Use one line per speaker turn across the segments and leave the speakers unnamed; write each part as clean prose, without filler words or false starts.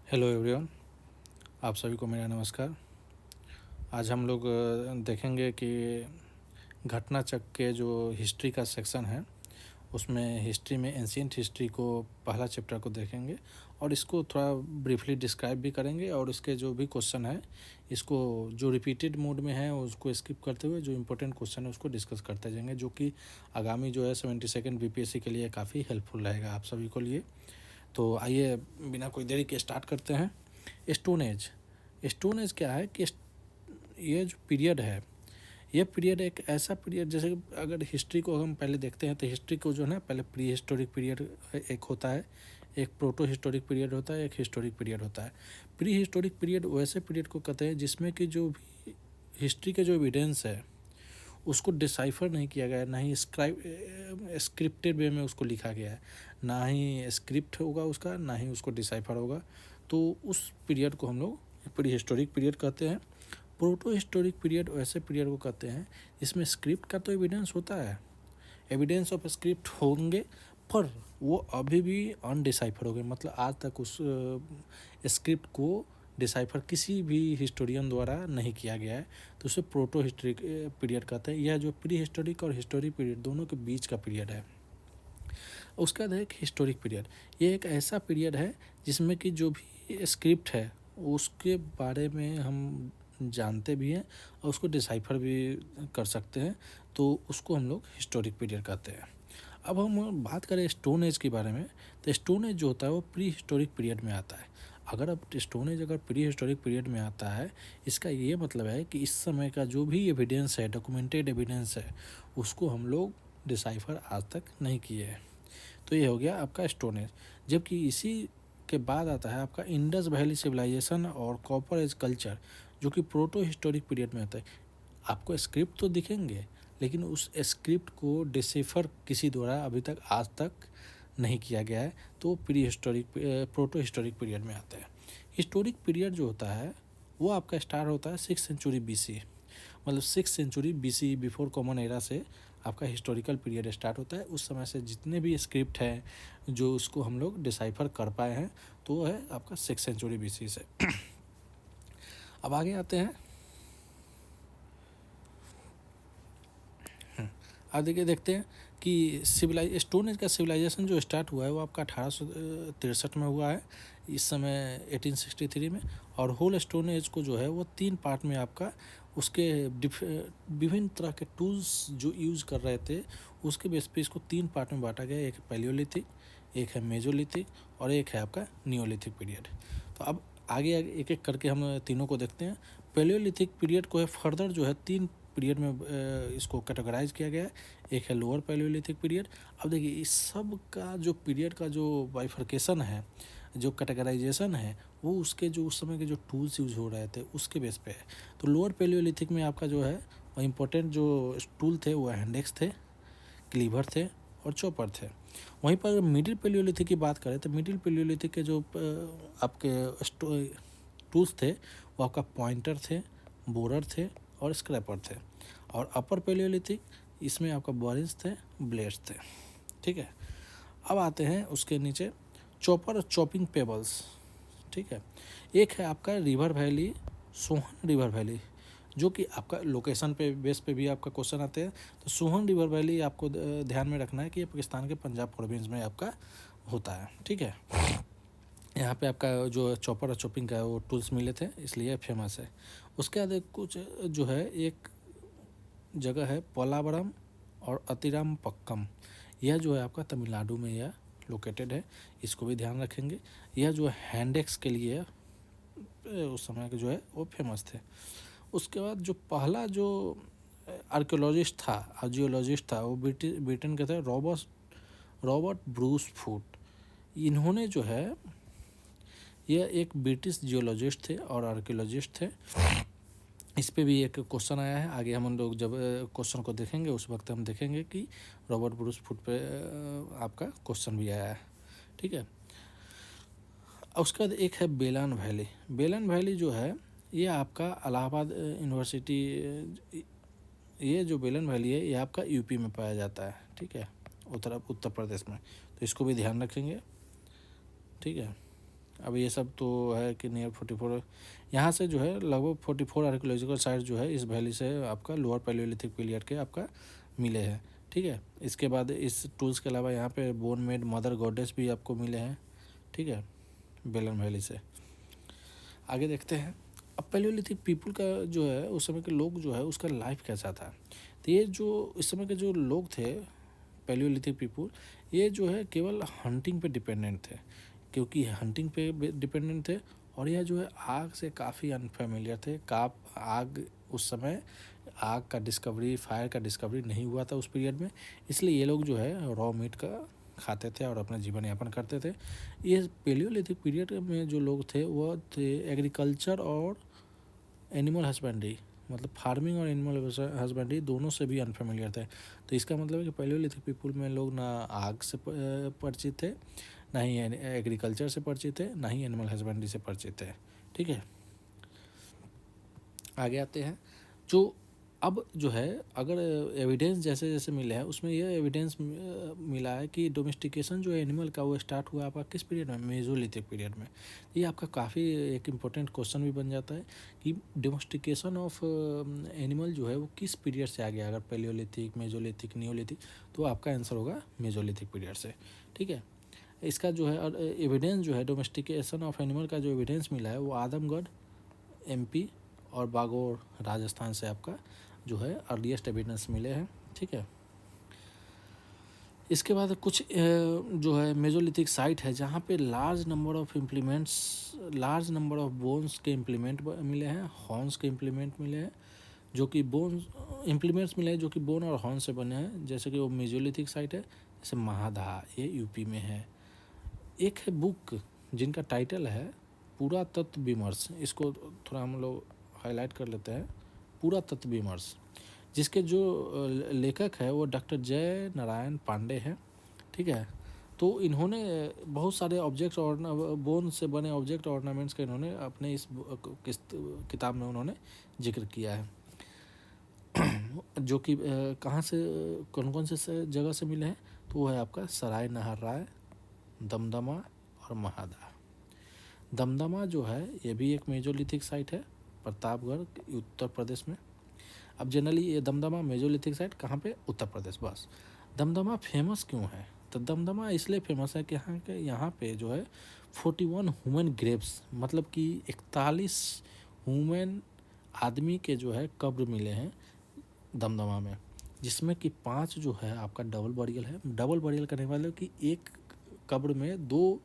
Hello everyone, आप सभी को मेरा नमस्कार। आज हम लोग देखेंगे कि घटना चक्र के जो हिस्ट्री का सेक्शन है उसमें हिस्ट्री में एंशिएंट हिस्ट्री को पहला चैप्टर को देखेंगे और इसको थोड़ा ब्रीफली डिस्क्राइब भी करेंगे और इसके जो भी क्वेश्चन है इसको जो रिपीटेड मोड में है उसको स्किप करते हुए जो इम्पोर्टेंट क्वेश्चन है उसको डिस्कस करते जाएंगे, जो कि आगामी जो है 72nd बीपीएससी के लिए काफ़ी हेल्पफुल रहेगा आप सभी को लिए। तो आइए बिना कोई देरी के स्टार्ट करते हैं। Stone age. स्टोन एज क्या है कि ये जो पीरियड है, ये पीरियड एक ऐसा पीरियड, जैसे अगर हिस्ट्री को हम पहले देखते हैं तो हिस्ट्री को जो है ना पहले प्री हिस्टोरिक पीरियड एक होता है, एक प्रोटो हिस्टोरिक पीरियड होता है, एक हिस्टोरिक पीरियड होता है। प्री हिस्टोरिक पीरियड वैसे पीरियड को कहते हैं जिसमें कि जो भी हिस्ट्री के जो एविडेंस है उसको डिसाइफर नहीं किया गया है, ना ही स्क्रिप्टेड वे में उसको लिखा गया है, ना ही स्क्रिप्ट होगा उसका, ना ही उसको डिसाइफर होगा। तो उस पीरियड को हम लोग प्री हिस्टोरिक पीरियड कहते हैं। प्रोटो हिस्टोरिक पीरियड वैसे पीरियड को कहते हैं जिसमें स्क्रिप्ट का तो एविडेंस होता है, एविडेंस ऑफ स्क्रिप्ट होंगे, पर वो अभी भी अनडिसाइफर हो गए, मतलब आज तक उस स्क्रिप्ट को डिसाइफर किसी भी हिस्टोरियन द्वारा नहीं किया गया है, तो उसे प्रोटो हिस्टोरिक पीरियड कहते हैं। यह जो प्री हिस्टोरिक और हिस्टोरिक पीरियड दोनों के बीच का पीरियड है। उसका बाद एक हिस्टोरिक पीरियड, ये एक ऐसा पीरियड है जिसमें कि जो भी स्क्रिप्ट है उसके बारे में हम जानते भी हैं और उसको डिसाइफर भी कर सकते हैं, तो उसको हम लोग हिस्टोरिक पीरियड कहते हैं। अब हम बात करें स्टोन एज के बारे में, तो स्टोन एज जो होता है वो प्री हिस्टोरिक पीरियड में आता है। अगर अब स्टोन एज अगर प्री हिस्टोरिक पीरियड में आता है, इसका ये मतलब है कि इस समय का जो भी एविडेंस है, डॉक्यूमेंटेड एविडेंस है, उसको हम लोग डिसाइफर आज तक नहीं किए हैं। तो ये हो गया आपका स्टोन एज। जबकि इसी के बाद आता है आपका इंडस वैली सिविलाइजेशन और कॉपर एज कल्चर, जो कि प्रोटो हिस्टोरिक पीरियड में आता है। आपको स्क्रिप्ट तो दिखेंगे लेकिन उस स्क्रिप्ट को डिसिफर किसी द्वारा अभी तक आज तक नहीं किया गया है, तो pre historic proto historic period में आता है। हिस्टोरिक पीरियड जो होता है वो आपका स्टार्ट होता है 6th सेंचुरी BC, मतलब 6th century BC before common era से आपका हिस्टोरिकल पीरियड स्टार्ट होता है। उस समय से जितने भी स्क्रिप्ट हैं जो उसको हम लोग डिसाइफर कर पाए हैं तो वो है आपका 6th सेंचुरी BC से। अब आगे आते हैं। अब देखिए देखते हैं कि स्टोन एज का सिविलाइजेशन जो स्टार्ट हुआ है वो आपका 1863 में हुआ है, इस समय 1863 में। और होल स्टोन एज को जो है वो 3 पार्ट में आपका उसके विभिन्न तरह के टूल्स जो यूज़ कर रहे थे उसके बेस पे इसको 3 पार्ट में बांटा गया है। एक है पैलियोलिथिक, एक है मेजोलिथिक और एक है आपका नियोलिथिक पीरियड। तो अब आगे आगे एक एक करके हम तीनों को देखते हैं। पैलियोलिथिक पीरियड को है फर्दर जो है 3 पीरियड में इसको कैटेगराइज किया गया है। एक है लोअर पैलियोलिथिक पीरियड। अब देखिए इस सब का जो पीरियड का जो बाइफर्केशन है, जो कैटेगराइजेशन है, वो उसके जो उस समय के जो टूल्स यूज हो रहे थे उसके बेस पे है। तो लोअर पैलियोलिथिक में आपका जो है वो इम्पोर्टेंट जो टूल थे वो हैंडेक्स थे, क्लीवर थे और चॉपर थे। वहीं पर मिडिल पैलियोलिथिक की बात करें तो मिडिल पैलियोलिथिक के जो आपके टूल्स थे वो आपका पॉइंटर थे, बोरर थे और स्क्रैपर थे। और अपर पैलियोलिथिक इसमें आपका बॉरिंस थे, ब्लेड्स थे। ठीक है। अब आते हैं उसके नीचे चॉपर और चॉपिंग पेबल्स। ठीक है। एक है आपका river valley, Sohan river valley, जो कि आपका लोकेशन पे बेस पे भी आपका क्वेश्चन आते हैं। तो सोहन रिवर वैली आपको ध्यान में रखना है कि ये पाकिस्तान के पंजाब प्रोविंस में आपका होता है। ठीक है। यहाँ पे आपका जो चॉपर और चॉपिंग का वो टूल्स मिले थे इसलिए फेमस है। उसके बाद कुछ जो है एक जगह है पोलावरम और अतिराम पक्कम, यह जो है आपका तमिलनाडु में यह लोकेटेड है, इसको भी ध्यान रखेंगे। यह जो हैंडेक्स के लिए उस समय के जो है वो फेमस थे। उसके बाद जो पहला जो आर्कियोलॉजिस्ट था, आर्जियोलॉजिस्ट था, वो ब्रिटेन के थे, रॉबर्ट ब्रूस फूट। इन्होंने जो है यह एक ब्रिटिश जियोलॉजिस्ट थे और आर्कियोलॉजिस्ट थे। इस पे भी एक क्वेश्चन आया है, आगे हम लोग जब क्वेश्चन को देखेंगे उस वक्त हम देखेंगे कि रॉबर्ट ब्रूस फूट पे आपका क्वेश्चन भी आया है। ठीक है। उसके बाद एक है बेलन वैली। बेलन वैली जो है ये आपका इलाहाबाद यूनिवर्सिटी, ये जो बेलन वैली है ये आपका यूपी में पाया जाता है। ठीक है, उत्तर प्रदेश में, तो इसको भी ध्यान रखेंगे। ठीक है। अब ये सब तो है कि नियर 44 यहाँ से जो है लगभग 44 आर्कियोलॉजिकल साइट जो है इस वैली से आपका लोअर पैलियोलिथिक पीरियड के आपका मिले हैं। ठीक है, इसके बाद इस टूल्स के अलावा यहाँ पे बोन मेड मदर गॉडेस भी आपको मिले हैं। ठीक है, बेलन वैली से। आगे देखते हैं, अब पैलियोलिथिक पीपल का जो है उस समय के लोग जो है उसका लाइफ कैसा था। तो ये जो इस समय के जो लोग थे पैलियोलिथिक पीपल, ये जो है केवल हंटिंग पे डिपेंडेंट थे, क्योंकि हंटिंग पे डिपेंडेंट थे। और यह जो है आग से काफ़ी अनफेमिलियर थे। आग उस समय आग का डिस्कवरी, फायर का डिस्कवरी नहीं हुआ था उस पीरियड में, इसलिए ये लोग जो है रॉ मीट का खाते थे और अपना जीवन यापन करते थे। ये पैलियोलिथिक पीरियड में जो लोग थे वो थे एग्रीकल्चर और एनिमल हस्बेंड्री, मतलब फार्मिंग और एनिमल हस्बेंड्री दोनों से भी अनफेमिलियर थे। तो इसका मतलब है कि पैलियोलिथिक पीपल में लोग ना आग से परिचित थे, ना ही एग्रीकल्चर से परिचित थे, ना ही एनिमल हस्बेंड्री से परिचित थे। ठीक है, आगे आते हैं। जो अब जो है अगर एविडेंस जैसे जैसे मिले हैं उसमें यह एविडेंस मिला है कि डोमेस्टिकेशन जो एनिमल का वो स्टार्ट हुआ आपका किस पीरियड में, मेसोलिथिक पीरियड में। ये आपका काफ़ी एक इम्पोर्टेंट क्वेश्चन भी बन जाता है कि डोमेस्टिकेशन ऑफ एनिमल जो है वो किस पीरियड से आ गया। अगर पैलियोलिथिक, मेसोलिथिक, नियोलिथिक, तो आपका आंसर होगा मेसोलिथिक पीरियड से। ठीक है, इसका जो है एविडेंस जो है डोमेस्टिकेशन ऑफ एनिमल का जो एविडेंस मिला है वो आदमगढ़ MP और बागोर राजस्थान से आपका जो है अर्लीस्ट एविडेंस मिले हैं। ठीक है, इसके बाद कुछ जो है मेसोलिथिक साइट है जहाँ पे लार्ज नंबर ऑफ बोन्स के इम्प्लीमेंट मिले हैं, हॉर्न्स के इम्प्लीमेंट मिले हैं, जो कि इम्प्लीमेंट्स मिले हैं जो कि बोन और हॉर्न से बने हैं। जैसे कि वो मेसोलिथिक साइट है, जैसे महादा, ये यूपी में है। एक है बुक जिनका टाइटल है पुरातत्व विमर्श, इसको थोड़ा हम लोग हाईलाइट कर लेते हैं, पुरातत्व विमर्श, जिसके जो लेखक है वो डॉक्टर जय नारायण पांडे हैं। ठीक है, तो इन्होंने बहुत सारे ऑब्जेक्ट और बोन से बने ऑब्जेक्ट ऑर्नामेंट्स का इन्होंने अपने इस किताब में उन्होंने जिक्र किया है। जो कि कहाँ से, कौन कौन से जगह से मिले हैं, तो वो है आपका सराय नहर राय, दमदमा और महादा। दमदमा जो है ये भी एक मेसोलिथिक साइट है, प्रतापगढ़ उत्तर प्रदेश में। अब जनरली ये दमदमा मेसोलिथिक साइट कहाँ पे, उत्तर प्रदेश। बस दमदमा फेमस क्यों है, तो दमदमा इसलिए फेमस है कि यहाँ पे जो है 41 ह्यूमन ग्रेव्स, मतलब कि 41 ह्यूमन आदमी के जो है कब्र मिले हैं दमदमा में, जिसमें कि 5 जो है आपका डबल बरियल है। डबल बरियल करने वाले कि एक कब्र में 2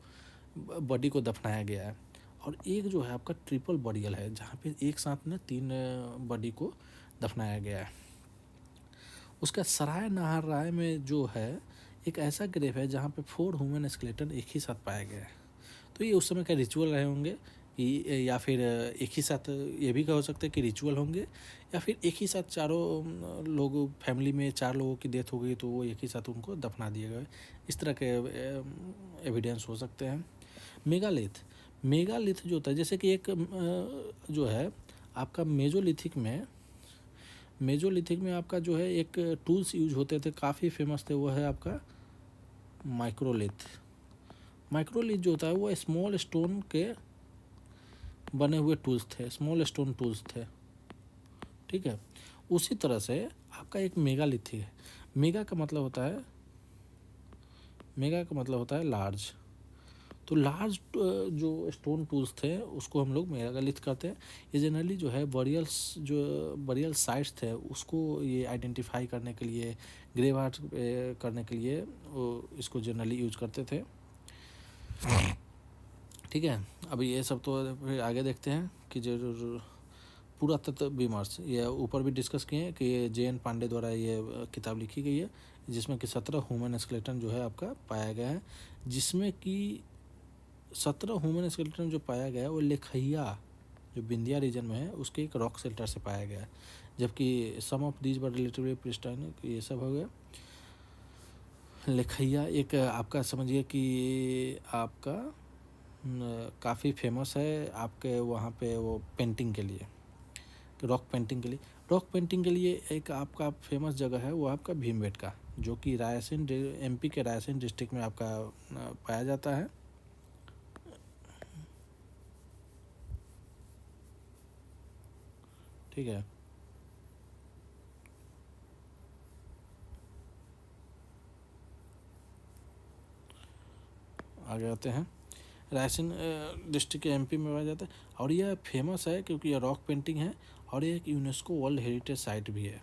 बॉडी को दफनाया गया है, और एक जो है आपका ट्रिपल बरियल है जहाँ पे एक साथ में 3 बॉडी को दफनाया गया है। उसका सराय नहर राय में जो है एक ऐसा ग्रेव है जहाँ पे 4 ह्यूमन स्केलेटन एक ही साथ पाया गया है। तो ये उस समय का रिचुअल रहे होंगे कि, या फिर एक ही साथ, ये भी कह सकते हैं कि रिचुअल होंगे, या फिर एक ही साथ चारों लोग, फैमिली में 4 लोगों की डेथ हो गई तो वो एक ही साथ उनको दफना दिए गए। इस तरह के एविडेंस हो सकते हैं। मेगालिथ जो होता है, जैसे कि एक जो है आपका मेसोलिथिक में आपका जो है एक टूल्स यूज होते थे, काफ़ी फेमस थे, वो है आपका माइक्रोलिथ। माइक्रोलिथ जो होता है वो स्मॉल स्टोन के बने हुए टूल्स थे, स्मॉल स्टोन टूल्स थे। ठीक है, उसी तरह से आपका एक मेगालिथ है। मेगा का मतलब होता है लार्ज। तो लार्ज जो स्टोन टूल्स थे उसको हम लोग मेगालिथ कहते हैं। ये जनरली जो है बरियल साइट्स थे उसको ये आइडेंटिफाई करने के लिए, ग्रेव आर्ट करने के लिए वो इसको जनरली यूज करते थे। ठीक है, अब ये सब तो फिर आगे देखते हैं कि जो पुरातत्व विमर्श, ये ऊपर भी डिस्कस किए हैं कि ये JN पांडे द्वारा ये किताब लिखी गई है, जिसमें कि 17 ह्यूमन स्केलेटन जो है आपका पाया गया है, जिसमें कि 17 ह्यूमन स्केलेटन जो पाया गया है वो लेखैया जो बिंदिया रीजन में है उसके एक रॉक शेल्टर से पाया गया है, जबकि some of these were relatively pristine, ये सब हो गया। लेखैया एक आपका समझिए कि आपका काफ़ी फेमस है आपके वहाँ पे वो पेंटिंग के लिए, रॉक पेंटिंग के लिए एक आपका फेमस जगह है वो आपका भीमबेटका, जो कि MP के रायसेन डिस्ट्रिक्ट में आपका पाया जाता है। ठीक है। आगे आते हैं, रायसेन डिस्ट्रिक्ट के एमपी में पाया जाता है, और यह फेमस है क्योंकि यह रॉक पेंटिंग है और ये एक यूनेस्को वर्ल्ड हेरिटेज साइट भी है,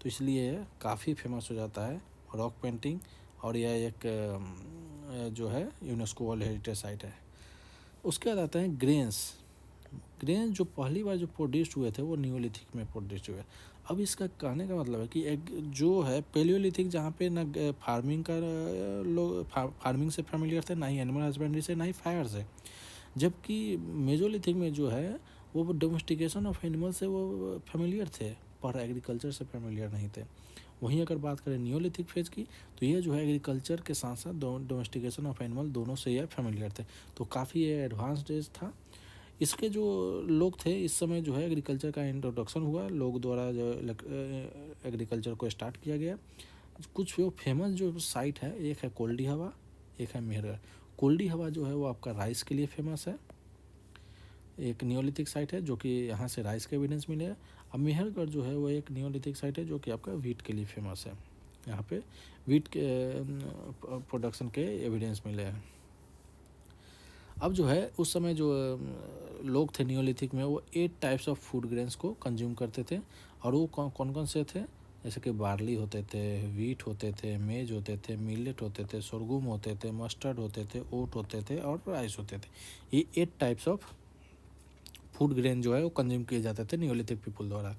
तो इसलिए काफ़ी फेमस हो जाता है रॉक पेंटिंग, और यह एक जो है यूनेस्को वर्ल्ड हेरिटेज साइट है। उसके बाद आते हैं ग्रेन्स। ग्रेन्स जो पहली बार जो प्रोड्यूस हुए थे वो न्यूलिथिक में प्रोड्यूस हुए। अब इसका कहने का मतलब है कि एक जो है पेलियोलिथिक, जहाँ पे ना फार्मिंग का लोग फार्मिंग से फेमिलियर थे, ना ही एनिमल हस्बेंड्री से, ना ही फायर से, जबकि मेजोलिथिक में जो है वो डोमेस्टिकेशन ऑफ एनिमल से वो फेमिलियर थे, पर एग्रीकल्चर से फेमिलियर नहीं थे। वहीं अगर बात करें नियोलिथिक फेज की, तो ये जो है एग्रीकल्चर के साथ साथ डोमेस्टिकेशन ऑफ एनिमल दोनों से यह फेमिलियर थे, तो काफ़ी ये एडवांस्ड एज था। इसके जो लोग थे, इस समय जो है एग्रीकल्चर का इंट्रोडक्शन हुआ, लोग द्वारा जो एग्रीकल्चर को स्टार्ट किया गया। कुछ जो फेमस जो साइट है, एक है कोल्डी हवा, एक है मेहरगढ़। कोल्डी हवा जो है वो आपका राइस के लिए फेमस है, एक नियोलिथिक साइट है जो कि यहाँ से राइस के एविडेंस मिले हैं। अब मेहरगढ़ जो है वो एक नियोलिथिक साइट है जो कि आपका वीट के लिए फेमस है, यहाँ पे वीट के प्रोडक्शन के एविडेंस मिले हैं। अब जो है उस समय जो लोग थे नियोलिथिक में, वो 8 टाइप्स ऑफ फूड ग्रेन्स को कंज्यूम करते थे, और वो कौन कौन से थे, जैसे कि बार्ली होते थे, वीट होते थे, मेज होते थे, मिलेट होते थे, सोरगुम होते थे, मस्टर्ड होते थे, ओट होते थे और राइस होते थे। ये 8 टाइप्स ऑफ फूड ग्रेन जो है वो कंज्यूम किए जाते थे नियोलिथिक पीपल द्वारा।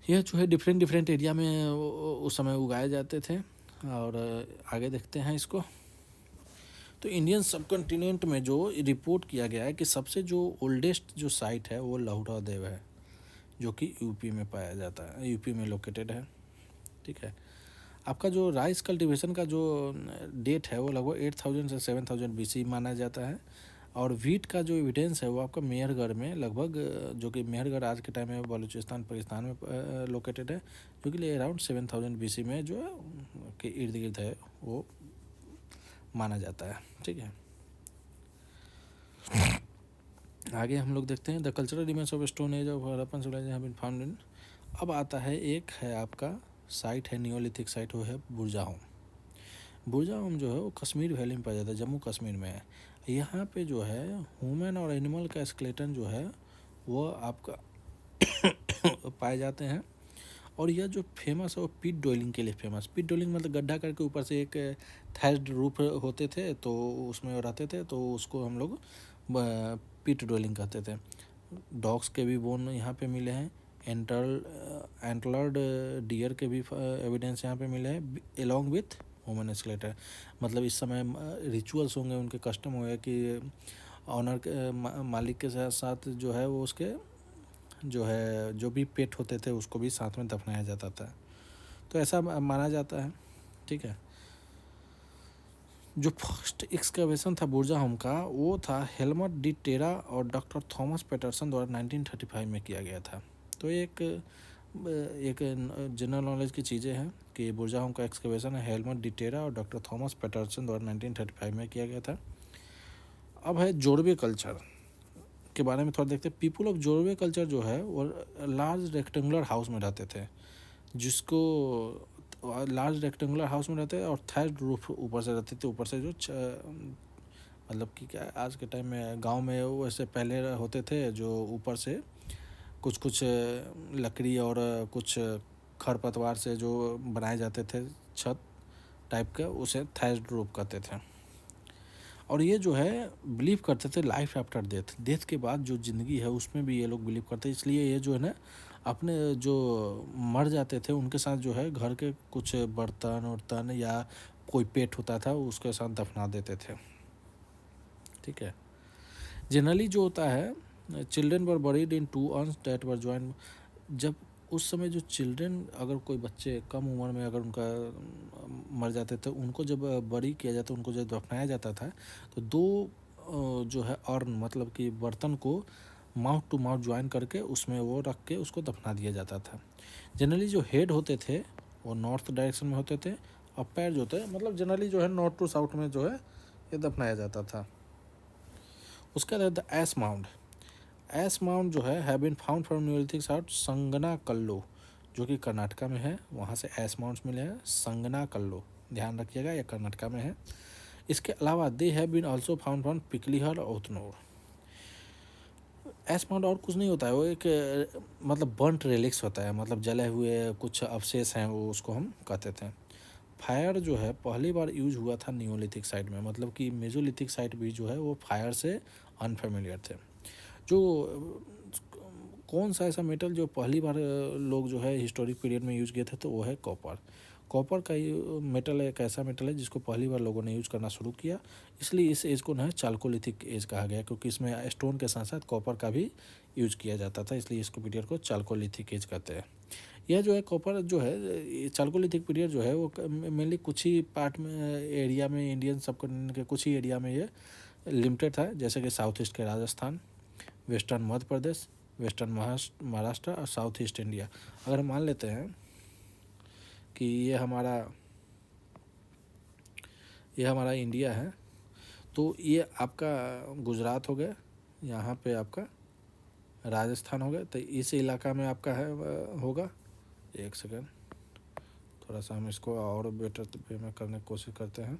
यह जो है डिफरेंट एरिया में उस समय उगाए जाते थे। और आगे देखते हैं इसको, तो इंडियन सब कॉन्टिनेंट में जो रिपोर्ट किया गया है कि सबसे जो ओल्डेस्ट जो साइट है वो लहुरा देव है, जो कि यूपी में पाया जाता है, यूपी में लोकेटेड है। ठीक है। आपका जो राइस कल्टीवेशन का जो डेट है वो लगभग 8000 से 7000 BC माना जाता है, और वीट का जो एविडेंस है वो आपका मेहरगढ़ में लगभग, जो कि मेहरगढ़ आज के टाइम में बलूचिस्तान पाकिस्तान में लोकेटेड है, जो कि अराउंड 7000 BC में जो है के इर्द गिर्द है वो माना जाता है। ठीक है। आगे हम लोग देखते हैं the cultural remains of stone age of Harappan civilisation have been found in. अब आता है एक है आपका साइट है नियोलिथिक साइट, वो है बुरजाहोम। बुरजाहोम जो है वो कश्मीर वैली में पाया जाता है, जम्मू कश्मीर में है। यहाँ पे जो है ह्यूमन और एनिमल का स्केलेटन जो है वो आपका पाए जाते हैं, और यह जो फेमस है वो पिट ड्वेलिंग के लिए फेमस। पिट ड्वेलिंग मतलब गड्ढा करके ऊपर से एक थैच्ड रूफ होते थे, तो उसमें रहते थे, तो उसको हम लोग पिट ड्वेलिंग कहते थे। डॉग्स के भी बोन यहाँ पे मिले हैं, एंटलर्ड डियर के भी एविडेंस यहाँ पे मिले हैं, एलॉन्ग विथ ह्यूमन स्केलेटन। मतलब इस समय रिचुअल्स होंगे, उनके कस्टम होंगे कि ऑनर के मालिक के साथ साथ जो है वो उसके जो है जो भी पेट होते थे उसको भी साथ में दफनाया जाता था, तो ऐसा माना जाता है। ठीक है। जो फर्स्ट एक्सकवेशन था बुरजाहोम का वो था हेलमट डी टेरा और डॉक्टर थॉमस पैटरसन द्वारा 1935 में किया गया था। तो एक जनरल नॉलेज की चीज़ें हैं कि बुरजाहोम का एक्सकवेशन है हेलमट डी टेरा और डॉक्टर थॉमस पैटरसन द्वारा 1935 में किया गया था। अब है जोड़वे कल्चर के बारे में थोड़ा देखते हैं। पीपल ऑफ जोड़वे कल्चर जो है वो लार्ज रेक्टेंगुलर हाउस में रहते थे, जिसको लार्ज रेक्टेंगुलर हाउस में रहते हैं, और थैच्ड रूफ ऊपर से रहते थे, ऊपर से जो मतलब कि क्या आज के टाइम में गांव में वैसे पहले होते थे, जो ऊपर से कुछ लकड़ी और कुछ खरपतवार से जो बनाए जाते थे छत टाइप का, उसे थैच्ड रूफ कहते थे। और ये जो है बिलीव करते थे लाइफ आफ्टर डेथ, डेथ के बाद जो ज़िंदगी है उसमें भी ये लोग बिलीव करते हैं, इसलिए ये जो है ना अपने जो मर जाते थे उनके साथ जो है घर के कुछ बर्तन वर्तन या कोई पेट होता था उसके साथ दफना देते थे। ठीक है। जनरली जो होता है children were buried in 2 earns that were joint. जब उस समय जो चिल्ड्रेन, अगर कोई बच्चे कम उम्र में अगर उनका मर जाते थे, उनको जब बरी किया जाता, उनको जब दफनाया जाता था, तो 2 जो है अर्न मतलब कि बर्तन को माउथ टू माउथ ज्वाइन करके उसमें वो रख के उसको दफना दिया जाता था। जनरली जो हेड होते थे वो नॉर्थ डायरेक्शन में होते थे, और पैर जो थे मतलब जनरली जो है नॉर्थ टू साउथ में जो है ये दफनाया जाता था। उसके बाद the ash mound. Ash mount जो है have been found from neolithic site Sangana Kallu, जो कि कर्नाटका में है, वहाँ से एस माउंट्स मिले हैं, संगना कल्लो, ध्यान रखिएगा, यह कर्नाटका में है। इसके अलावा they have been also found from Piklihal और उतनोर। एस माउंट और कुछ नहीं होता है, वो एक मतलब बर्न्ट रेलिक्स होता है, मतलब जले हुए कुछ अवशेष हैं, वो उसको हम कहते थे। फायर जो है पहली बार यूज हुआ था नियोलिथिक साइट में, मतलब कि मेजोलिथिक साइट भी जो है वो फायर से अनफेमिलियर थे। जो कौन सा ऐसा मेटल जो पहली बार लोग जो है हिस्टोरिक पीरियड में यूज किए थे, तो वो है कॉपर। कॉपर का मेटल एक ऐसा मेटल है जिसको पहली बार लोगों ने यूज करना शुरू किया, इसलिए इस एज को ना चाल्कोलिथिक एज कहा गया, क्योंकि इसमें स्टोन के साथ साथ कॉपर का भी यूज किया जाता था, इसलिए इसको पीरियड को चाल्कोलिथिक एज कहते हैं। यह जो है कॉपर जो है चाल्कोलिथिक पीरियड जो है वो मेनली कुछ ही पार्ट में एरिया में, इंडियन सबकॉन्टिनेंट के कुछ ही एरिया में ये लिमिटेड था, जैसे कि साउथ ईस्ट के राजस्थान, वेस्टर्न मध्य प्रदेश, वेस्टर्न महाराष्ट्र और साउथ ईस्ट इंडिया। अगर मान लेते हैं कि ये हमारा इंडिया है, तो ये आपका गुजरात हो गया, यहाँ पे आपका राजस्थान हो गया, तो इस इलाका में आपका है होगा। एक सेकेंड, थोड़ा सा हम इसको और बेटर वे में करने की कोशिश करते हैं।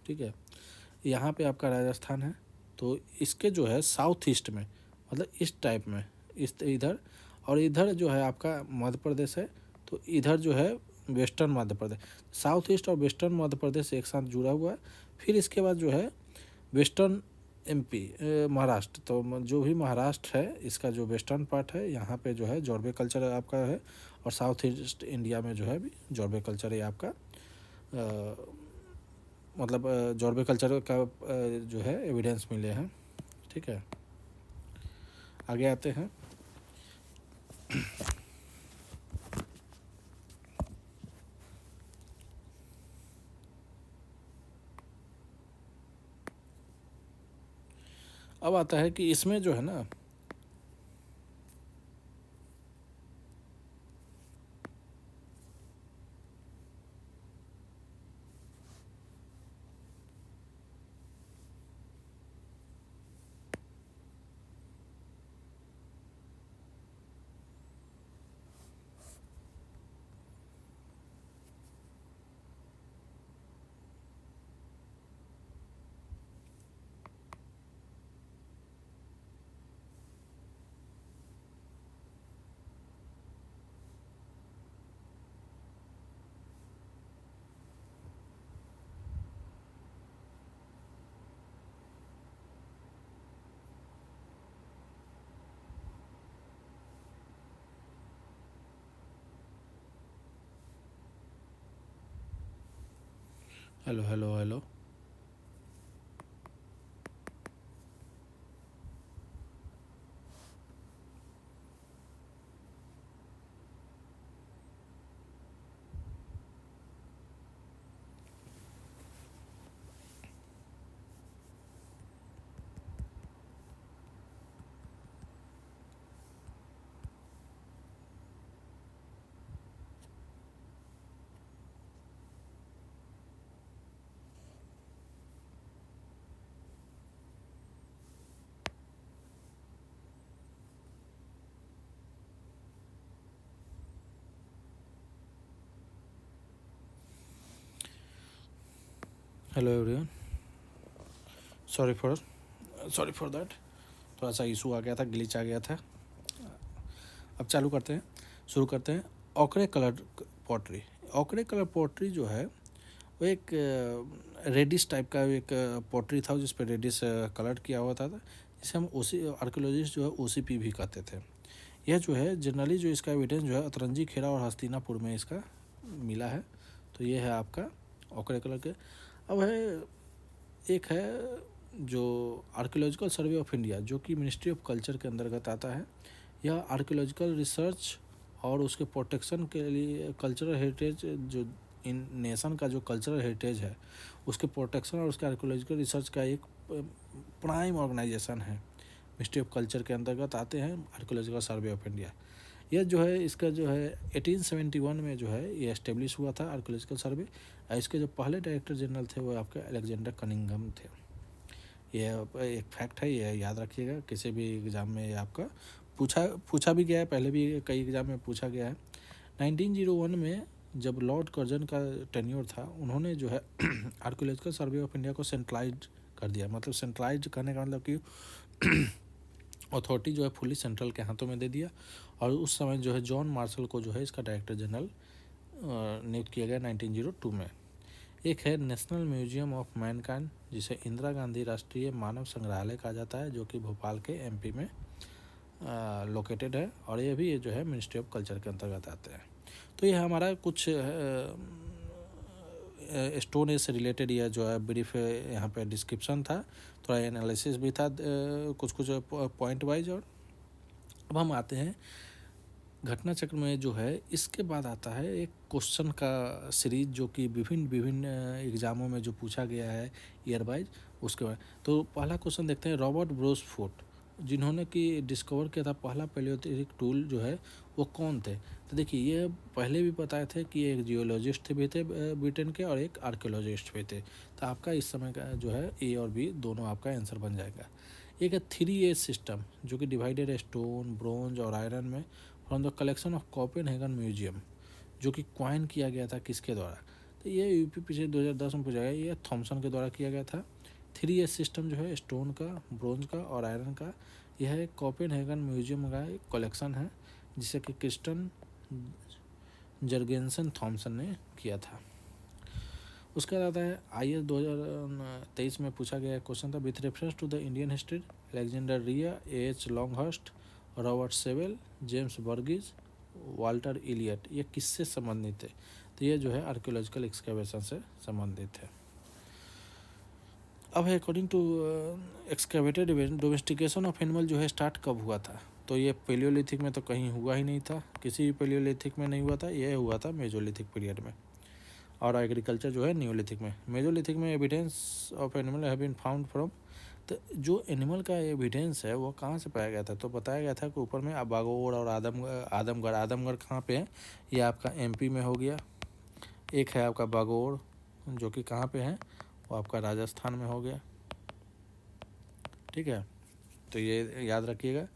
ठीक है, यहाँ पे आपका राजस्थान है, तो इसके जो है साउथ ईस्ट में, मतलब इस टाइप में, इस इधर, और इधर जो है आपका मध्य प्रदेश है, तो इधर जो है western Madhya Pradesh, south east और वेस्टर्न मध्य प्रदेश एक साथ जुड़ा हुआ है। फिर इसके बाद जो है वेस्टर्न एमपी महाराष्ट्र, तो जो भी महाराष्ट्र है इसका जो वेस्टर्न पार्ट है, यहाँ पे जो है जॉर्बे कल्चर आपका है, और साउथ ईस्ट इंडिया में जो है भी जॉर्बे कल्चर है आपका, मतलब जॉर्बे कल्चर का जो है एविडेंस मिले हैं। ठीक है, आगे आते हैं। अब आता है कि इसमें जो है ना, hello hello hello, hello everyone, sorry for that, थोड़ा सा इशू आ गया था, ग्लिच आ गया था। अब चालू करते हैं, शुरू करते हैं। ओकरे कलर पॉटरी, ओकरे कलर पॉटरी जो है वो एक रेडिश टाइप का एक पॉटरी था, जिस पर रेडिश कलर किया हुआ था, जिसे हम आर्कियोलॉजिस्ट जो है OCP भी कहते थे। यह जो है जनरली जो इसका एविडेंस जो है अतरंजी, खेड़ा और हस्तिनापुर में इसका मिला है। तो ये है आपका ओकरे कलर के। अब है एक है जो आर्कियोलॉजिकल सर्वे ऑफ इंडिया, जो कि मिनिस्ट्री ऑफ कल्चर के अंतर्गत आता है। यह आर्कियोलॉजिकल रिसर्च और उसके प्रोटेक्शन के लिए कल्चरल हेरिटेज, जो इन नेशन का जो कल्चरल हेरिटेज है उसके प्रोटेक्शन और उसके आर्कियोलॉजिकल रिसर्च का एक प्राइम ऑर्गेनाइजेशन है। मिनिस्ट्री ऑफ कल्चर के अंतर्गत आते हैं आर्कियोलॉजिकल सर्वे ऑफ इंडिया। यह जो है इसका जो है 1871 में जो है ये एस्टेब्लिश हुआ था आर्कोलॉजिकल सर्वे। और इसके जो पहले डायरेक्टर जनरल थे वो आपके अलेक्जेंडर कनिंघम थे। ये एक फैक्ट है, ये याद रखिएगा, किसी भी एग्ज़ाम में ये आपका पूछा भी गया है, पहले भी कई एग्ज़ाम में पूछा गया है। 1901 में जब लॉर्ड कर्जन का टेन्योर था, उन्होंने जो है आर्कोलॉजिकल सर्वे ऑफ इंडिया को सेंट्रलाइज कर दिया। मतलब सेंट्रलाइज करने का मतलब कि अथॉरिटी जो है फुली सेंट्रल के हाथों में दे दिया। और उस समय जो है जॉन मार्शल को जो है इसका डायरेक्टर जनरल नियुक्त किया गया 1902 में। एक है नेशनल म्यूजियम ऑफ मैनकाइंड, जिसे इंदिरा गांधी राष्ट्रीय मानव संग्रहालय कहा जाता है, जो कि भोपाल के एमपी में लोकेटेड है। और ये भी जो है मिनिस्ट्री ऑफ कल्चर के अंतर्गत आते हैं। तो ये हमारा कुछ स्टोन से रिलेटेड यह जो है ब्रीफ यहाँ पे डिस्क्रिप्शन था, थोड़ा एनालिसिस भी था कुछ पॉइंट वाइज। और अब हम आते हैं घटना चक्र में जो है इसके बाद आता है एक क्वेश्चन का सीरीज, जो कि विभिन्न एग्ज़ामों में जो पूछा गया है ईयर वाइज उसके बाद। तो पहला क्वेश्चन देखते हैं, रॉबर्ट ब्रोसफोर्ड जिन्होंने कि डिस्कवर किया था पहला पैलियोलिथिक टूल जो है वो कौन थे। तो देखिए ये पहले भी बताए थे कि एक जियोलॉजिस्ट भी थे ब्रिटेन के, और एक आर्कियोलॉजिस्ट भी थे। तो आपका इस समय का जो है ए और बी दोनों आपका आंसर बन जाएगा। एक है 3A सिस्टम, जो कि डिवाइडेड स्टोन, ब्रोंज और आयरन में from the collection of Copenhagen museum, जो कि क्वाइन किया गया था किसके द्वारा। तो ये यूपी पीछे 2010 में पूछा गया, ये थॉमसन के द्वारा किया गया था। 3A सिस्टम जो है स्टोन का, ब्रोंज का और आयरन का, यह एक कोपेनहेगन म्यूजियम का एक कलेक्शन है, जिसे कि क्रिस्टन जर्गेंसन थॉमसन ने किया था। उसके बाद आता है IS 2023 में पूछा गया क्वेश्चन था, with reference to the Indian history Alexander Rea, AH Longhurst, Robert Sewell, James Burgess, Walter Elliot, ये किससे संबंधित है। तो ये जो है आर्कियोलॉजिकल एक्सकेवेशन से संबंधित है। अब है according to excavated domestication of animal जो है स्टार्ट कब हुआ था। तो ये पेलियोलिथिक में तो कहीं हुआ ही नहीं था, किसी भी पेलियोलिथिक में नहीं हुआ था, ये हुआ था मेजोलिथिक पीरियड में। और एग्रीकल्चर जो है न्यूलिथिक में। मेजोलिथिक में evidence of animal have been found from, तो जो एनिमल का एविडेंस है वो कहाँ से पाया गया था। तो बताया गया था कि ऊपर में बागोड़ और आदमगढ़ कहाँ पे है, ये आपका MP में हो गया। एक है आपका बागोड़ जो कि कहाँ पे है, वो आपका राजस्थान में हो गया। ठीक है, तो ये याद रखिएगा।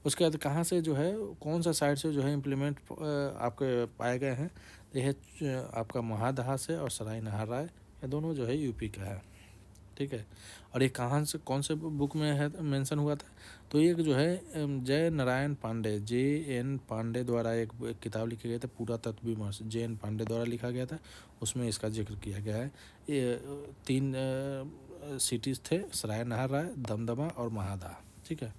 उसके बाद कहाँ से जो है, कौन सा साइड से जो है इम्प्लीमेंट आपके पाए गए हैं, यह आपका महादहा से और सराय नहार राय, ये दोनों जो है यूपी का है। ठीक है, और ये कहाँ से, कौन से बुक में है मेंशन हुआ था। तो ये जो है जय नारायण पांडे, JN पांडे द्वारा एक किताब लिखी गई थी, पुरातत्व विमर्श, JN पांडे द्वारा लिखा गया था, उसमें इसका जिक्र किया गया है। ये 3 सिटीज़ थे, सराय नहार राय, दमदमा और महादहा। ठीक है,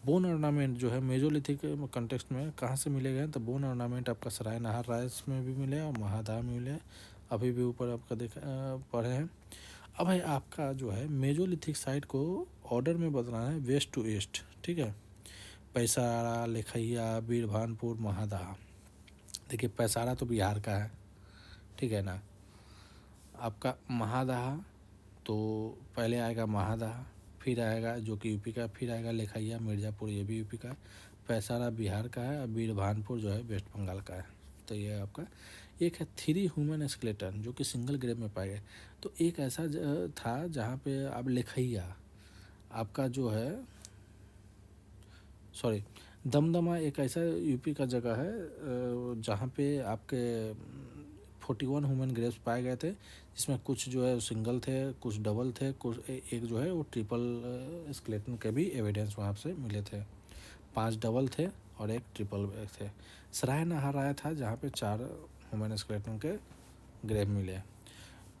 बोन ऑर्नामेंट जो है मेजोलिथिक कंटेक्स्ट में कहाँ से मिले गए, तो बोन ऑर्नामेंट आपका सराय नहार राइस में भी मिले और महादहा में मिले, अभी भी ऊपर आपका पढ़े हैं। अब है आपका जो है मेजोलिथिक साइट को ऑर्डर में बताना है वेस्ट टू ईस्ट। ठीक है, पैसारा, लेखैया, बीरभानपुर, महादहा। देखिए पैसारा तो बिहार का है, ठीक है ना। आपका महादहा तो पहले आएगा महादहा, फिर आएगा जो कि यूपी का, फिर आएगा लेखैया, मिर्ज़ापुर, ये भी यूपी का है। पैसारा बिहार का है और बीरभानपुर जो है वेस्ट बंगाल का है। तो ये आपका एक है 3 ह्यूमन स्केलेटन जो कि सिंगल ग्रेव में पाए गए। तो एक ऐसा था जहाँ पे आप लेखैया आपका जो है, सॉरी, दमदमा एक ऐसा यूपी का जगह है जहाँ पे आपके 41 ह्यूमन ग्रेव्स पाए गए थे, जिसमें कुछ जो है सिंगल थे, कुछ डबल थे, कुछ एक जो है वो ट्रिपल स्केलेटन के भी एविडेंस वहाँ से मिले थे। 5 डबल थे और एक ट्रिपल थे। सराय नहार आया था जहाँ पे 4 ह्यूमन स्केलेटन के ग्रेव मिले।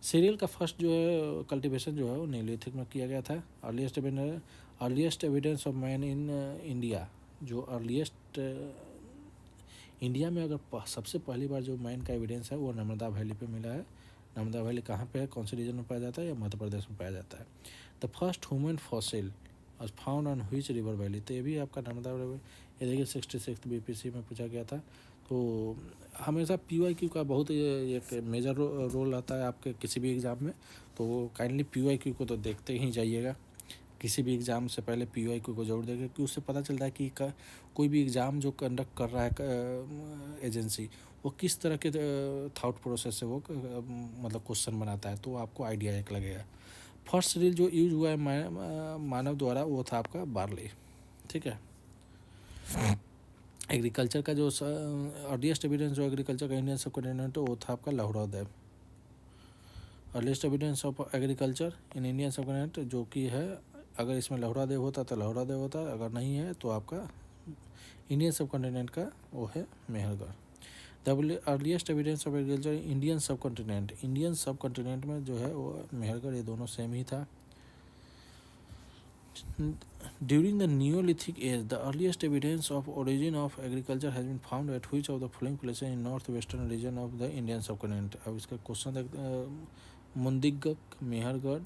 सीरियल का फर्स्ट जो है कल्टीवेशन जो है वो नीलिथिक में किया गया था। Earliest evidence of man in India, जो अर्लीस्ट इंडिया में अगर सबसे पहली बार जो मैन का एविडेंस है वो नर्मदा वैली पे मिला है। नर्मदा वैली कहाँ पे है, कौन से रीजन में पाया जाता है, या मध्य प्रदेश में पाया जाता है। The first human fossil was found on which river valley, तो ये भी आपका नर्मदा वैली। ये देखिए 66 BPC में पूछा गया था। तो हमेशा PYQ का बहुत एक मेजर रोल आता है आपके किसी भी एग्ज़ाम में, तो काइंडली PYQ को तो देखते ही जाइएगा किसी भी एग्ज़ाम से पहले POI को ज़रूर देखें, क्योंकि उससे पता चलता है कि कोई भी एग्ज़ाम जो कंडक्ट कर रहा है एजेंसी, वो किस तरह के थाउट प्रोसेस से वो मतलब क्वेश्चन बनाता है, तो आपको आइडिया एक लगेगा। फर्स्ट रील जो यूज हुआ है मानव द्वारा वो था आपका बार्ली, ठीक है। एग्रीकल्चर का जो अर्लीस्ट एविडेंस जो एग्रीकल्चर का इंडियन सबकॉन्टिनेंट वो था आपका Lahuradewa. Earliest evidence of agriculture in Indian subcontinent जो कि है, अगर इसमें लाहौर देव होता तो लाहौर देव होता, अगर नहीं है तो आपका इंडियन सबकॉन्टिनेंट का वो है Mehrgarh. The earliest evidence of agriculture Indian subcontinent में जो है वो मेहरगढ़, ये दोनों सेम ही था। During the Neolithic age, the earliest evidence of origin of agriculture has been found at which of the following places in northwestern region of the Indian subcontinent? अब इसका question देखते हैं। मुंदिगक, मेहरगढ़,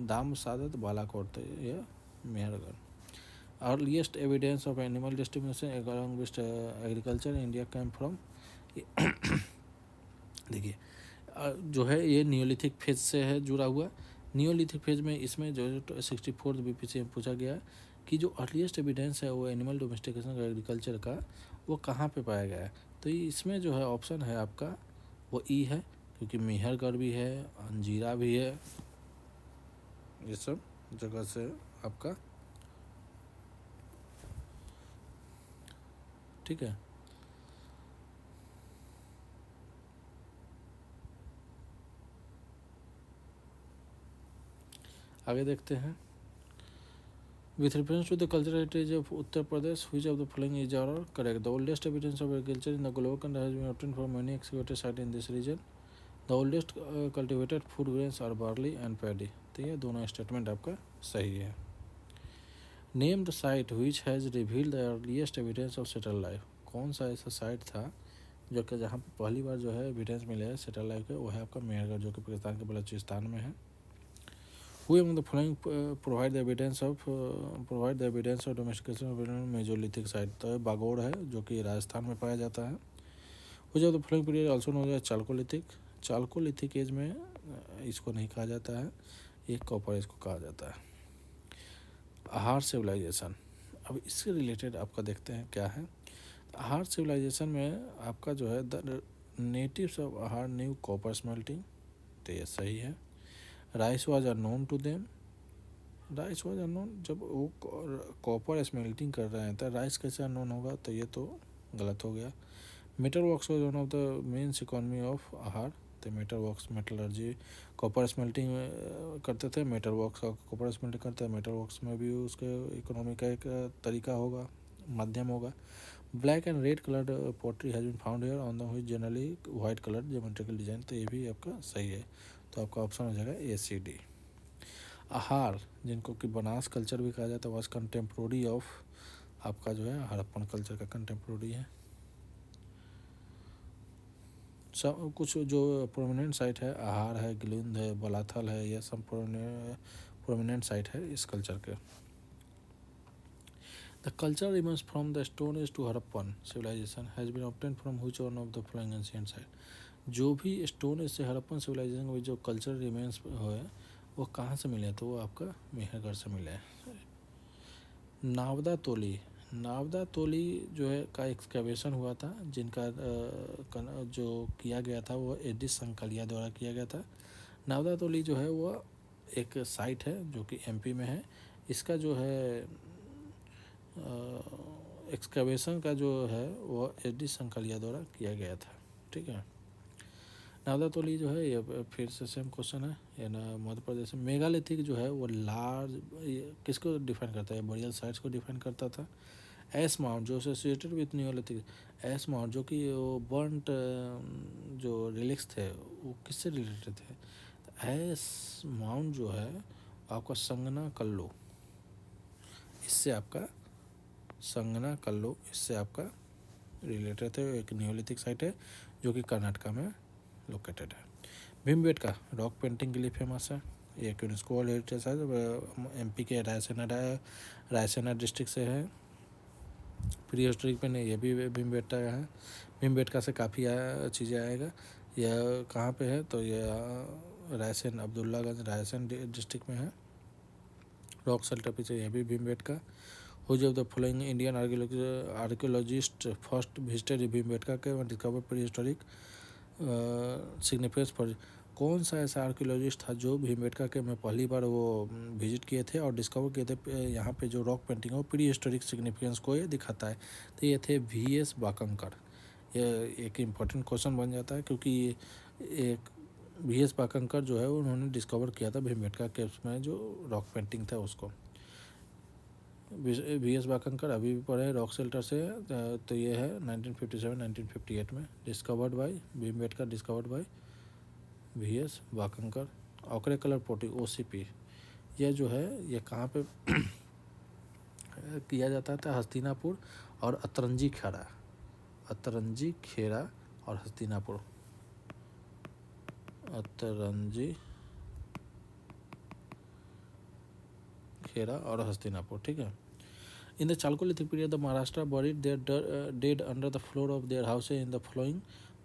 दाम सादत, बालाकोट, तो ये Mehrgarh. Earliest evidence of animal distribution along with agriculture in India came from देखिए जो है ये नियोलिथिक फेज से है जुड़ा हुआ। नियोलिथिक फेज में इसमें जो 64 BP से पूछा गया कि जो अर्लीस्ट एविडेंस है वो एनिमल डोमेस्टिकेशन का एग्रीकल्चर का वो कहाँ पे पाया गया है, तो इसमें जो है ऑप्शन है आपका वो ई है, क्योंकि मेहरगढ़ भी है, अंजीरा भी है, ये सब जगह से आपका, ठीक है। आगे देखते हैं। With reference to the cultural heritage of Uttar Pradesh, which of the following is are correct? The oldest evidence of agriculture in the global country has been obtained from many excavated sites in this region. The oldest cultivated food grains are barley and paddy. तो ये दोनों statement आपका सही है। Name the site which has revealed the earliest evidence of settled life. कौन सा ऐसा site था जो कि जहाँ पर पहली बार जो है एविडेंस मिले है सेटल लाइफ के, वो है आपका मेहरगढ़, जो कि पाकिस्तान के बलूचिस्तान में है। Who among the following provide the evidence of domestication of Mesolithic site? तो बागोड़ है जो कि राजस्थान में पाया जाता है। Which of the following period also known as Chalcolithic? Chalcolithic as में इसको नहीं कहा जाता है, एक कॉपर इसको कहा जाता है। आहार सिविलाइजेशन, अब इससे रिलेटेड आपका देखते हैं क्या है। आहार सिविलाइजेशन में आपका जो है the natives of Ahar knew copper smelting, तो ये सही है। Rice was unknown to them, rice was unknown, जब वो कॉपर स्मेल्टिंग कर रहे हैं तो राइस कैसे अननोन होगा, तो ये तो गलत हो गया। Metal works was one of the men's economy of Ahar, तो metal works metallurgy copper smelting करते थे, मेटल वर्क्स का कॉपर स्मेल्टिंग करते हैं, मेटल वर्क्स में भी उसके इकोनॉमी का एक तरीका होगा, माध्यम होगा। Black and red coloured pottery has been found here on the which generally white coloured geometrical design, तो ये भी आपका सही है, तो आपका ऑप्शन हो जाएगा ACD। आहार जिनको कि बनास कल्चर भी कहा जाता है, वॉज कंटेम्प्रोरी ऑफ आपका जो है हड़प्पन कल्चर का कंटेम्प्रोरी है। सब कुछ जो प्रोमिनेंट साइट है, आहार है, गिलिंद है, बलाथल है, यह सब प्रोमिनेंट साइट है इस कल्चर के। The culture remains from the stone age to Harappan civilisation has been obtain from which one of the following ancient site? जो भी स्टोन एज से हड़प्पन सिविलाइजेशन में जो कल्चर रिमेन्स है वो कहाँ से मिले, तो वो आपका मेहरगढ़ से मिले हैं। नावदा तोली जो है का एक्सकवेशन हुआ था, जिनका जो किया गया था वो एडिस संकलिया द्वारा किया गया था। नावदा तोली जो है वो एक साइट है जो कि MP में है। इसका जो है एक्सकवेशन का जो है वो एडिस संकलिया द्वारा किया गया था, ठीक है। नावदा तोली जो है ये फिर से सेम क्वेश्चन है, ये ना मध्य प्रदेश में। मेगालिथिक जो है वो लार्ज किसको डिफाइन करता है, बरियल साइट्स को डिफाइन करता था। एस माउंट जो associated with Neolithic, S mount जो कि वो बर्नट जो रिलिक्स थे वो किससे रिलेटेड थे। एस माउंट जो है आपका संगना कल्लो, इससे आपका संगना कल्लो इससे आपका रिलेटेड थे, एक नियोलिथिक साइट है जो कि कर्नाटका में लोकेटेड है। भीमबेटका रॉक पेंटिंग के लिए फेमस है, ये यूनेस्को वर्ल्ड हेरिटेज है, MP के रायसेना डिस्ट्रिक्ट से है। प्री हिस्टोरिक में नहीं, ये भी भीमबेटका है, भीमबेटका से काफ़ी चीज़ें आएगा। यह कहाँ पे है, तो यह रायसेन अब्दुल्लागंज रायसेन डिस्ट्रिक्ट में है। रॉक शेल्टर पीछे ये भी Bhimbetka. Whose of the following Indian archaeologist first visited Bhimbetka के discover prehistoric significance for. कौन सा ऐसा आर्कियोलॉजिस्ट था जो भीमबेटका के में पहली बार वो विजिट किए थे और डिस्कवर किए थे यहाँ पे जो रॉक पेंटिंग है वो प्री हिस्टोरिक सिग्निफिकेंस को ये दिखाता है। तो ये थे VS बाकंकर। ये एक इम्पॉर्टेंट क्वेश्चन बन जाता है क्योंकि एक VS बाकंकर जो है उन्होंने डिस्कवर किया था भीमबेटका केव्स में जो रॉक पेंटिंग था उसको। VS बाकंकर अभी भी पढ़े रॉक शेल्टर से, तो ये है 1957-1958 में discovered by Bhimbetka, discovered by VS Wakankar. Ochre colour pottery OCP यह जो है ये कहाँ पे किया जाता था? हस्तिनापुर और अतरंजी खेड़ा, अतरंजी खेड़ा और हस्तिनापुर, अतरंजी खेड़ा और हस्तिनापुर, ठीक है। In the chalcolithic period the Maharashtra buried their dead under the floor of their house in the following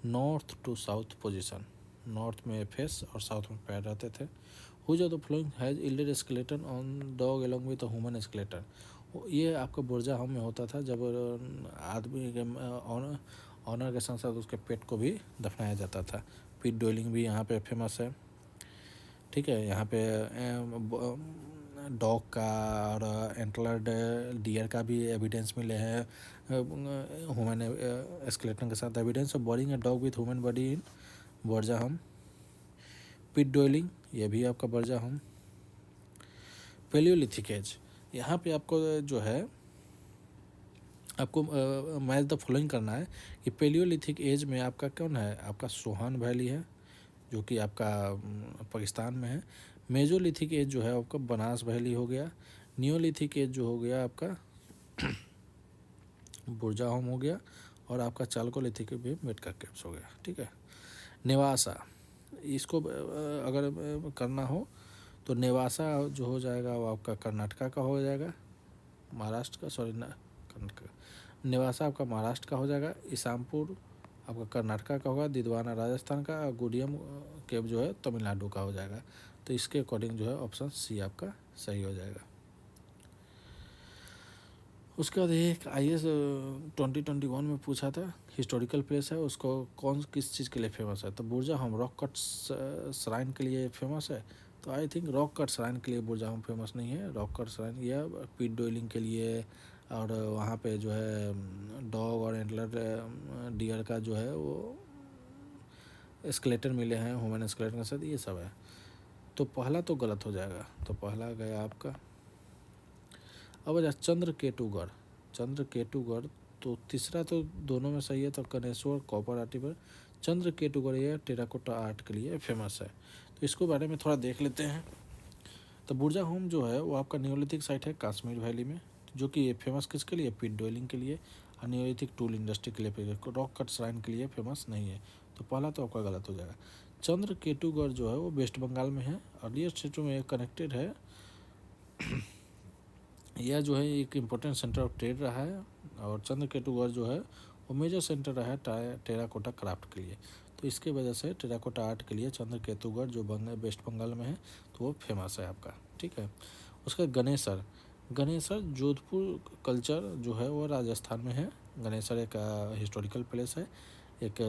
north to south position. North में फेस और साउथ में पैर रहते थे। Whose of the following has yielded skeleton on dog along with human skeleton. ये आपका बुर्जा home में होता था जब आदमी के ऑनर के साथ साथ उसके पेट को भी दफनाया जाता था। पिट डॉयलिंग भी यहाँ पे फेमस है, ठीक है। यहाँ पे डॉग का और एंटलर्ड डियर का भी एविडेंस मिले हैं ह्यूमन स्केलेटन के साथ। Evidence of borrowing a dog with human body in बुर्जा होम। पिट डॉयलिंग ये भी आपका बुर्जा होम। पेलियोलिथिक एज, यहाँ पे आपको जो है आपको मैच द फॉलोइंग करना है कि पेलियोलिथिक एज में आपका कौन है? आपका सोहान वैली है जो कि आपका पाकिस्तान में है। मेजोलिथिक एज जो है आपका बनास वैली हो गया। नियोलिथिक एज जो हो गया आपका बुर्जा होम हो गया। और आपका चालकोलिथिक भी मेटका केव्स हो गया, ठीक है। नेवासा, इसको अगर करना हो तो नेवासा जो हो जाएगा वो आपका कर्नाटका का हो जाएगा, महाराष्ट्र का, सॉरी ना कर्नाटका, नेवासा आपका महाराष्ट्र का हो जाएगा। इसामपुर आपका कर्नाटका का होगा, दिदवाना राजस्थान का, गुडियम केव जो है तमिलनाडु का हो जाएगा। तो इसके अकॉर्डिंग जो है ऑप्शन C आपका सही हो जाएगा। उसके बाद एक IAS 2021 में पूछा था हिस्टोरिकल प्लेस है उसको कौन किस चीज़ के लिए फेमस है? तो बुर्जा होम रॉक कट श्राइन के लिए फेमस है। तो I think rock cut shrine के लिए बुर्जा होम फेमस नहीं है। रॉक कट श्राइन यह पिट डॉयलिंग के लिए और वहाँ पे जो है डॉग और एंटलर डियर का जो है वो स्केलेटन मिले हैं ह्यूमन स्केलेटन के साथ, ये सब है। तो पहला तो गलत हो जाएगा, तो पहला गया आपका। अब आ चंद्रकेतुगढ़, चंद्रकेतुगढ़ तो तीसरा तो दोनों में सही है, तो कनेश्वर कॉपर आर्टी पर चंद्रकेतुगढ़ ये टेराकोटा आर्ट के लिए फेमस है। तो इसको बारे में थोड़ा देख लेते हैं। तो बुर्जा होम जो है वो आपका नियोलिथिक साइट है कश्मीर वैली में, जो कि ये फेमस किसके लिए? पिट डॉयलिंग के लिए और नियोलिथिक टूल इंडस्ट्री के लिए, रॉक कट श्राइन के लिए फेमस नहीं है। तो पहला तो आपका गलत हो जाएगा। चंद्रकेतुगढ़ जो है वो वेस्ट बंगाल में है, अर्लियर स्टेटों में कनेक्टेड है। यह जो है एक इम्पोर्टेंट सेंटर ऑफ ट्रेड रहा है और चंद्रकेतुगढ़ जो है वो मेजर सेंटर रहा है टेराकोटा क्राफ्ट के लिए। तो इसके वजह से टेराकोटा आर्ट के लिए चंद्रकेतुगढ़ जो वेस्ट बंगाल में है तो वो फेमस है आपका, ठीक है। उसका गणेसर, गणेसर जोधपुर कल्चर जो है वो राजस्थान में है। गणेसर एक हिस्टोरिकल प्लेस है, एक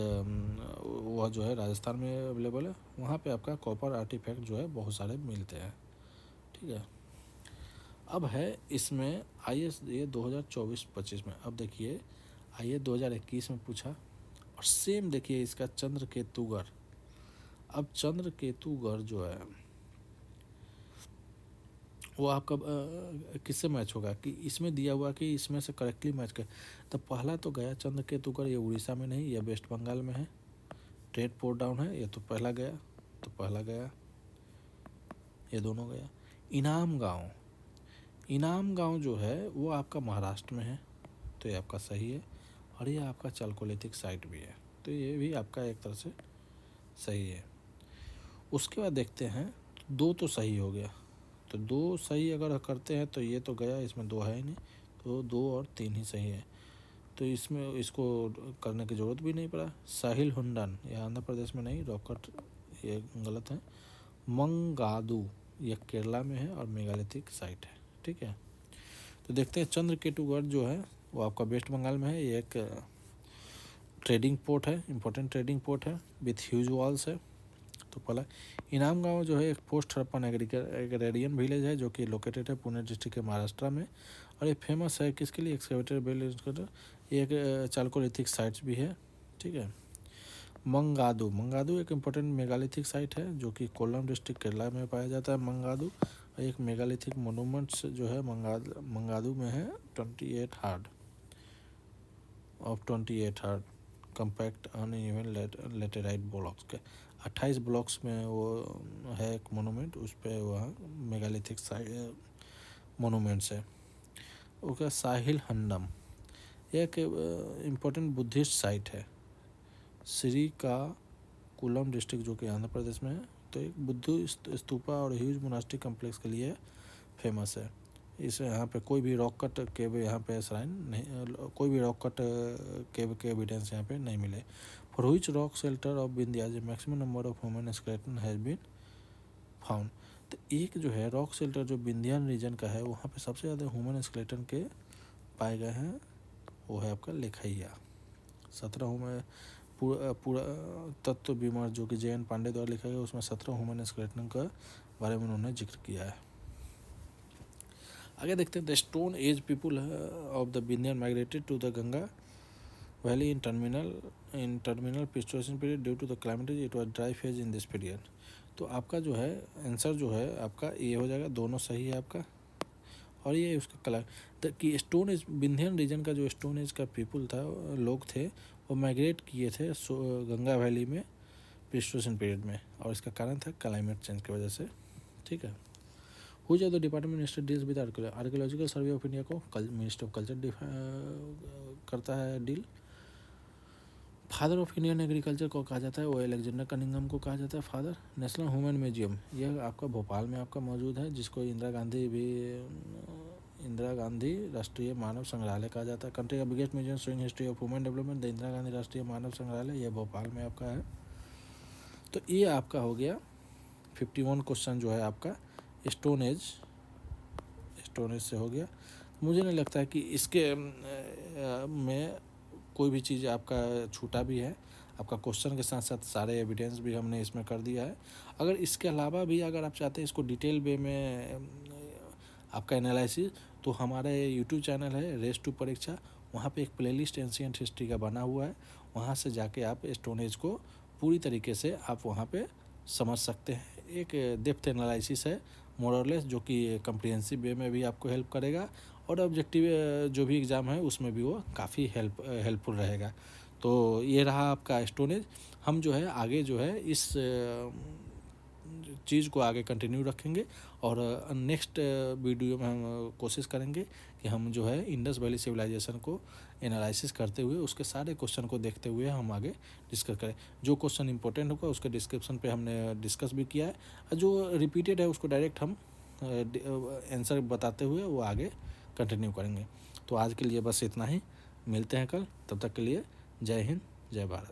वह जो है राजस्थान में अवेलेबल है। वहाँ पे आपका कॉपर आर्टिफैक्ट जो है बहुत सारे मिलते हैं, ठीक है। अब है इसमें IAS ये 2024-25 में। अब देखिए IAS 2021 में पूछा और सेम देखिए इसका चंद्रकेतुगढ़। अब चंद्रकेतुगढ़ जो है वो आपका किससे मैच होगा कि इसमें दिया हुआ कि इसमें से करेक्टली मैच कर। तो पहला तो गया चंद्रकेतुगढ़, ये उड़ीसा में नहीं, ये वेस्ट बंगाल में है। ट्रेड पोर्ट डाउन है, ये तो पहला गया, तो पहला गया, ये दोनों गया। इनाम गांव, इनाम गांव जो है वो आपका महाराष्ट्र में है, तो ये आपका सही है। और ये आपका चालकोलिथिक साइट भी है, तो ये भी आपका एक तरह से सही है। उसके बाद देखते हैं, दो तो सही हो गया, तो दो सही अगर करते हैं तो ये तो गया, इसमें दो है ही नहीं, तो 2 और 3 ही सही है। तो इसमें इसको करने की ज़रूरत भी नहीं पड़ा। साहिल हुंडन ये आंध्र प्रदेश में नहीं, रॉकट ये गलत है। मंगादू ये केरला में है और मेगालिथिक साइट है, ठीक है। तो देखते हैं चंद्रकेतुगढ़ जो है वो आपका वेस्ट बंगाल में है। ये एक ट्रेडिंग पोर्ट है, इम्पोर्टेंट ट्रेडिंग पोर्ट है विथ ह्यूज वॉल्स है। तो पहला इनाम गांव जो है एक पोस्ट हड़प्पन एग्रेरियन विलेज है जो कि लोकेटेड है पुणे डिस्ट्रिक्ट के महाराष्ट्र में। और ये फेमस है किसके लिए, एक्सकेवेटर बेल, ये एक चालकोलिथिक साइट्स भी है, ठीक है। मंगादू एक इम्पोर्टेंट मेगालिथिक साइट है जो कि कोल्लम डिस्ट्रिक्ट केरला में पाया जाता है। मंगादू एक मेगालिथिक मोनूमेंट्स जो है मंगादू में है 28 hard compact uneven laterite blocks के 28 ब्लॉक्स में वो है एक मोनूमेंट, उस पर वह मेगालिथिक मोनूमेंट्स है। ओके, साहिल हंडम एक इम्पोर्टेंट बुद्धिस्ट साइट है श्रीकाकुलम डिस्ट्रिक्ट जो कि आंध्र प्रदेश में है। तो एक बुद्ध स्तूपा और ह्यूज मोनास्टिक कम्प्लेक्स के लिए फेमस है। इस यहाँ पे कोई भी रॉक कट केव यहाँ पे श्राइन नहीं, कोई भी रॉक कट केव के एविडेंस यहाँ पे नहीं मिले। For which rock shelter of Vindhyachal maximum number of human skeleton has been found. तो एक जो है रॉक शेल्टर जो विंध्याचल रीजन का है वहाँ पे सबसे ज़्यादा ह्यूमन स्केलेटन के पाए गए हैं, वो है आपका लेखैया। 17 में पूरा तत्व विमर्श जो कि JN पांडे द्वारा लिखा गया, उसमें 17 ह्यूमन स्केलेटन का बारे में उन्होंने जिक्र किया है। आगे देखते हैं the stone age people of the Vindhyachal migrated to the Ganga valley in terminal pleistocene period due to the climate it was dry phase in this period. तो आपका जो है आंसर जो है आपका ये हो जाएगा, दोनों सही है आपका। और ये उसका कलर कि स्टोन एज विंध्याचल रीजन का जो स्टोन एज का पीपुल था, लोग थे, वो माइग्रेट किए थे गंगा वैली में प्लेस्टोसिन पीरियड में, और इसका कारण था क्लाइमेट चेंज की वजह से, ठीक है। हो जाए तो department minister deals with archaeological survey of India को मिनिस्टर ऑफ कल्चर करता है deal. Father of Indian agriculture को कहा जाता है, वो अलेक्जेंडर कनिंघम को कहा जाता है फादर। नेशनल ह्यूमन म्यूजियम यह आपका भोपाल में आपका मौजूद है, जिसको इंदिरा गांधी राष्ट्रीय मानव संग्रहालय कहा जाता है। कंट्री का biggest museum showing history of human development the Indira Gandhi राष्ट्रीय मानव संग्रहालय, यह भोपाल में आपका है। तो ये आपका हो गया 51 क्वेश्चन जो है आपका स्टोन एज से हो गया। मुझे नहीं लगता है कि इसके में कोई भी चीज़ आपका छूटा भी है। आपका क्वेश्चन के साथ साथ सारे एविडेंस भी हमने इसमें कर दिया है। अगर इसके अलावा भी अगर आप चाहते हैं इसको डिटेल वे में आपका एनालिसिस, तो हमारे YouTube चैनल है रेस टू परीक्षा, वहाँ पे एक प्लेलिस्ट एंशिएंट हिस्ट्री का बना हुआ है, वहाँ से जाके आप स्टोन एज को पूरी तरीके से आप वहाँ पे समझ सकते हैं। एक डेप्थ एनालिसिस है मोरलेस, जो कि कम्प्रिहेंसिव वे में भी आपको हेल्प करेगा, और ऑब्जेक्टिव जो भी एग्ज़ाम है उसमें भी वो काफ़ी हेल्पफुल रहेगा। तो ये रहा आपका स्टोन एज। हम जो है आगे जो है इस चीज़ को आगे कंटिन्यू रखेंगे, और नेक्स्ट वीडियो में हम कोशिश करेंगे कि हम जो है इंडस वैली सिविलाइजेशन को एनालिसिस करते हुए उसके सारे क्वेश्चन को देखते हुए हम आगे डिस्कस करें। जो क्वेश्चन इंपॉर्टेंट होगा उसके डिस्क्रिप्शन पे हमने डिस्कस भी किया है, जो रिपीटेड है उसको डायरेक्ट हम आंसर बताते हुए वो आगे कंटिन्यू करेंगे। तो आज के लिए बस इतना ही, मिलते हैं कल, तब तक के लिए जय हिंद जय भारत।